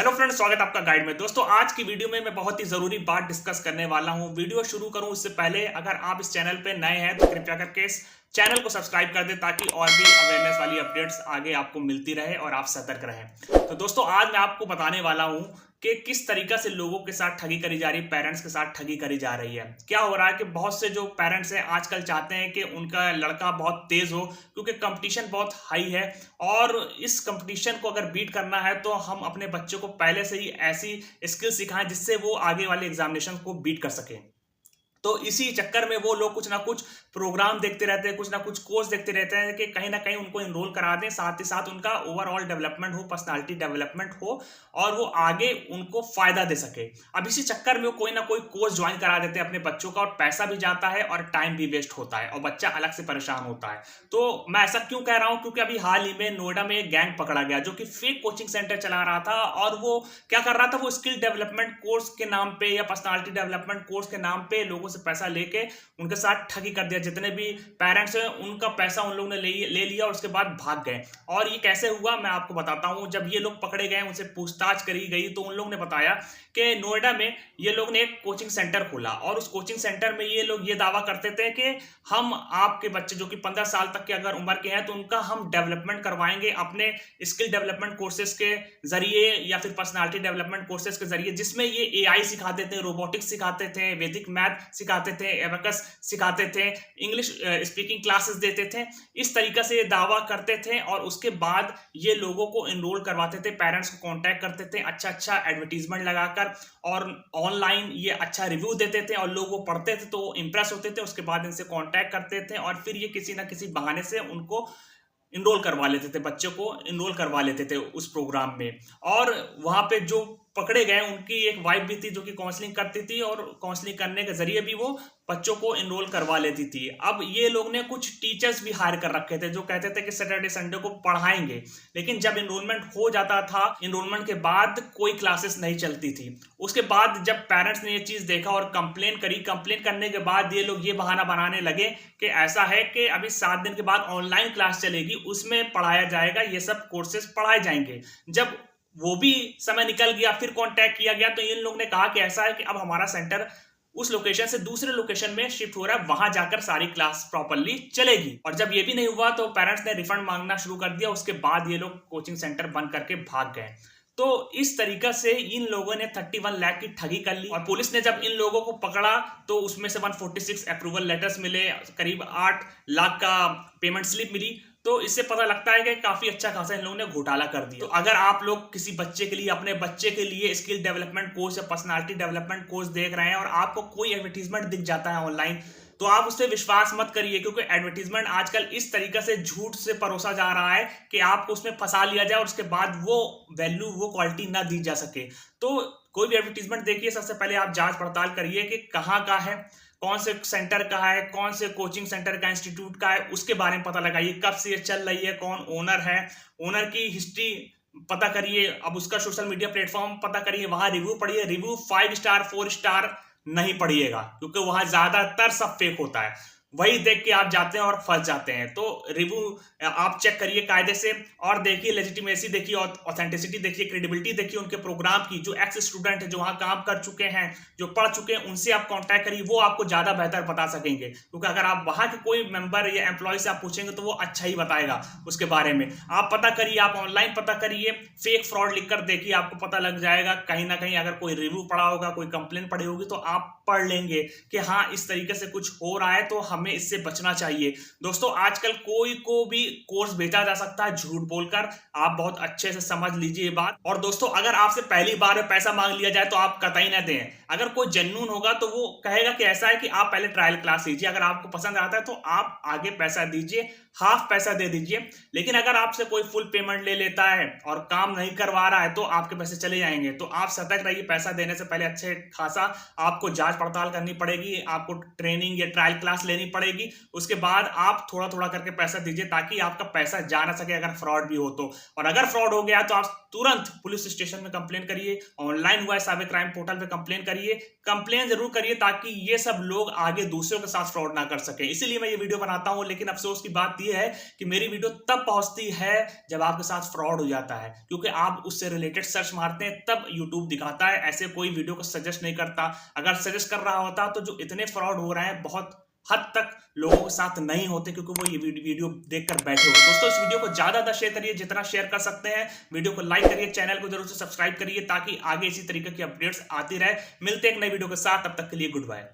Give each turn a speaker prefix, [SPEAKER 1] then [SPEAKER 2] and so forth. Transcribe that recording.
[SPEAKER 1] Hello friends, स्वागत है आपका गाइड में। दोस्तों, आज की वीडियो में मैं बहुत ही जरूरी बात डिस्कस करने वाला हूं। वीडियो शुरू करूं उससे पहले अगर आप इस चैनल पे नए हैं तो कृपया करके इस चैनल को सब्सक्राइब कर दें ताकि और भी अवेयरनेस वाली अपडेट्स आगे आपको मिलती रहे और आप सतर्क रहें। तो दोस्तों, आज मैं आपको बताने वाला हूं कि किस तरीका से लोगों के साथ ठगी करी जा रही है, पेरेंट्स के साथ ठगी करी जा रही है। क्या हो रहा है कि बहुत से जो पेरेंट्स हैं आजकल चाहते हैं कि उनका लड़का बहुत तेज हो, क्योंकि कंपटीशन बहुत हाई है और इस कंपटीशन को अगर बीट करना है तो हम अपने बच्चों को पहले से ही ऐसी स्किल सिखाएं जिससे वो आगे वाले एग्जामिनेशन को बीट कर सकें। तो इसी चक्कर में वो लोग कुछ ना कुछ प्रोग्राम देखते रहते हैं, कुछ ना कुछ कोर्स देखते रहते हैं कि कहीं ना कहीं उनको एनरोल करा दें, साथ ही साथ उनका ओवरऑल डेवलपमेंट हो, पर्सनालिटी डेवलपमेंट हो और वो आगे उनको फायदा दे सके। अब इसी चक्कर में वो कोई ना कोई कोर्स ज्वाइन करा देते हैं अपने बच्चों का और पैसा भी जाता है और टाइम भी वेस्ट होता है और बच्चा अलग से परेशान होता है। तो मैं ऐसा क्यों कह रहा हूं, क्योंकि अभी हाल ही में नोएडा में एक गैंग पकड़ा गया जो कि फेक कोचिंग सेंटर चला रहा था और वो क्या कर रहा था, वो स्किल डेवलपमेंट कोर्स के नाम पे या पर्सनालिटी डेवलपमेंट कोर्स के नाम पे लोगों से पैसा लेके उनके साथ ठगी कर दिया। जितने भी पेरेंट्स हैं उनका पैसा उन लोगों ने ले लिया और उसके बाद भाग गए। और ये कैसे हुआ मैं आपको बताता हूं। जब ये लोग पकड़े गए, उनसे पूछताछ करी गई तो उन लोगों ने बताया कि नोएडा में ये लोग ने एक कोचिंग सेंटर खोला और उस कोचिंग सेंटर में ये लोग ये दावा करते थे कि हम आपके बच्चे जो कि 15 साल तक के अगर उम्र के हैं तो उनका हम डेवलपमेंट करवाएंगे अपने स्किल डेवलपमेंट कोर्सेज के जरिए या फिर पर्सनालिटी डेवलपमेंट कोर्सेज के जरिए, जिसमें ये एआई सिखाते थे, रोबोटिक्स सिखाते थे, वैदिक मैथ सिखाते थे, एबेकस सिखाते थे, इंग्लिश स्पीकिंग क्लासेस देते थे। इस तरीके से ये दावा करते थे और उसके बाद ये लोगों को एनरोल करवाते थे, पेरेंट्स को कांटेक्ट करते थे अच्छा अच्छा एडवर्टीजमेंट लगाकर और ऑनलाइन ये अच्छा रिव्यू देते थे और लोग वो पढ़ते थे तो इंप्रेस होते थे। उसके बाद इनसे कांटेक्ट करते थे और फिर ये किसी ना किसी बहाने से उनको इनरोल करवा लेते थे, बच्चों को इनरोल करवा लेते थे उस प्रोग्राम में। और वहां पे जो पकड़े गए उनकी एक वाइफ भी थी जो कि काउंसलिंग करती थी और काउंसलिंग करने के जरिए भी वो बच्चों को इनरोल करवा लेती थी। अब ये लोग ने कुछ टीचर्स भी हायर कर रखे थे जो कहते थे कि सैटरडे संडे को पढ़ाएंगे, लेकिन जब इनरोलमेंट हो जाता था, इनरोलमेंट के बाद कोई क्लासेस नहीं चलती थी। उसके बाद जब पेरेंट्स ने ये चीज देखा और कंप्लेन करी, कंप्लेन करने के बाद ये लोग ये बहाना बनाने लगे कि ऐसा है कि अभी 7 दिन के बाद ऑनलाइन क्लास चलेगी, उसमें पढ़ाया जाएगा, ये सब कोर्सेज पढ़ाए जाएंगे। जब वो भी समय निकल गया, फिर कांटेक्ट किया गया तो इन लोग ने कहा कि ऐसा है कि अब हमारा सेंटर उस लोकेशन से दूसरे लोकेशन में शिफ्ट हो रहा है, वहां जाकर सारी क्लास प्रॉपर्ली चलेगी। और जब ये भी नहीं हुआ तो पेरेंट्स ने रिफंड मांगना शुरू कर दिया। उसके बाद ये लोग कोचिंग सेंटर बंद करके भाग गए। तो इस तरीका से इन लोगों ने 31 लाख की ठगी कर ली और पुलिस ने जब इन लोगों को पकड़ा तो उसमें से 146 अप्रूवल लेटर्स मिले, करीब 8 लाख का पेमेंट स्लिप मिली। तो इससे पता लगता है कि काफी अच्छा खासा इन लोगों ने घोटाला कर दिया। तो अगर आप लोग किसी बच्चे के लिए, अपने बच्चे के लिए स्किल डेवलपमेंट कोर्स या पर्सनालिटी डेवलपमेंट कोर्स देख रहे हैं और आपको कोई एडवर्टीजमेंट दिख जाता है ऑनलाइन, तो आप उस पर विश्वास मत करिए, क्योंकि एडवर्टीजमेंट आजकल इस तरीके से झूठ से परोसा जा रहा है कि आपको उसमें फंसा लिया जाए और उसके बाद वो वैल्यू, वो क्वालिटी ना दी जा सके। तो कोई भी एडवर्टीजमेंट देखिए, सबसे पहले आप जांच पड़ताल करिए कि कहाँ का है, कौन से सेंटर का है, कौन से कोचिंग सेंटर का, इंस्टीट्यूट का है, उसके बारे में पता लगाइए, कब से ये चल रही है, कौन ओनर है, ओनर की हिस्ट्री पता करिए, अब उसका सोशल मीडिया प्लेटफॉर्म पता करिए, वहां रिव्यू पढ़िए। रिव्यू 5 स्टार 4 स्टार नहीं पढ़िएगा, क्योंकि वहां ज्यादातर सब फेक होता है। वही देख के आप जाते हैं और फंस जाते हैं। तो रिव्यू आप चेक करिए कायदे से और देखिए, लेजिटिमेसी देखिए, ऑथेंटिसिटी देखिए, क्रेडिबिलिटी देखिए उनके प्रोग्राम की। जो एक्स स्टूडेंट है, जो वहां काम कर चुके हैं, जो पढ़ चुके हैं, उनसे आप कांटेक्ट करिए, वो आपको ज्यादा बेहतर बता सकेंगे। क्योंकि अगर आप वहां के कोई मेंबर या एम्प्लॉय से आप पूछेंगे तो वो अच्छा ही बताएगा उसके बारे में। आप पता करिए, आप ऑनलाइन पता करिए, फेक फ्रॉड लिखकर देखिए, आपको पता लग जाएगा कहीं ना कहीं। अगर कोई रिव्यू पढ़ा होगा, कोई कंप्लेन पढ़ी होगी तो आप पढ़ लेंगे कि हाँ इस तरीके से कुछ हो रहा है, तो हमें इससे बचना चाहिए। दोस्तों, आजकल कोई को भी कोर्स बेचा जा सकता है झूठ बोलकर, आप बहुत अच्छे से समझ लीजिए ये बात। और दोस्तों, अगर आपसे पहली बार पैसा मांग लिया जाए तो आप कतई ना दें। अगर कोई जेन्युइन होगा तो वो कहेगा कि ऐसा है कि आप पहले ट्रायल क्लास लीजिए, अगर आपको पसंद आता है तो आप आगे पैसा दीजिए, हाफ पैसा दे दीजिए। लेकिन अगर आपसे कोई फुल पेमेंट ले लेता है और काम नहीं करवा रहा है तो आपके पैसे चले जाएंगे। तो आप सतर्क रहिए, पैसा देने से पहले अच्छे खासा आपको जांच पड़ताल करनी पड़ेगी, आपको ट्रेनिंग या ट्रायल क्लास लेनी पड़ेगी। उसके बाद आप थोड़ा थोड़ा करके पैसा दीजिए ताकि आपका पैसा जा ना सके अगर फ्रॉड भी हो तो। और अगर फ्रॉड हो गया तो आप तुरंत पुलिस स्टेशन में कंप्लेन करिए, ऑनलाइन हुआ है साइबर क्राइम पोर्टल पे कंप्लेन करिए, कंप्लेन जरूर करिए ताकि ये सब लोग आगे दूसरों के साथ फ्रॉड ना कर सके। इसीलिए मैं ये वीडियो बनाता हूं। लेकिन अफसोस की बात बात यह है कि मेरी वीडियो तब पहुंचती है जब आपके साथ फ्रॉड हो जाता है, क्योंकि आप उससे रिलेटेड सर्च मारते हैं तब यूट्यूब दिखाता है, ऐसे कोई वीडियो को सजेस्ट नहीं करता। अगर सजेस्ट कर रहा होता तो जो इतने फ्रॉड हो रहे हैं बहुत हद तक लोगों के साथ नहीं होते, क्योंकि वो ये दोस्तों इस वीडियो को ज्यादा शेयर करिए, जितना शेयर कर सकते हैं। वीडियो को लाइक करिए, चैनल को जरूर से सब्सक्राइब करिए ताकि आगे इसी तरीके की अपडेट्स आती रहे। मिलते हैं एक नई वीडियो के साथ, तब तक के लिए गुड बाय।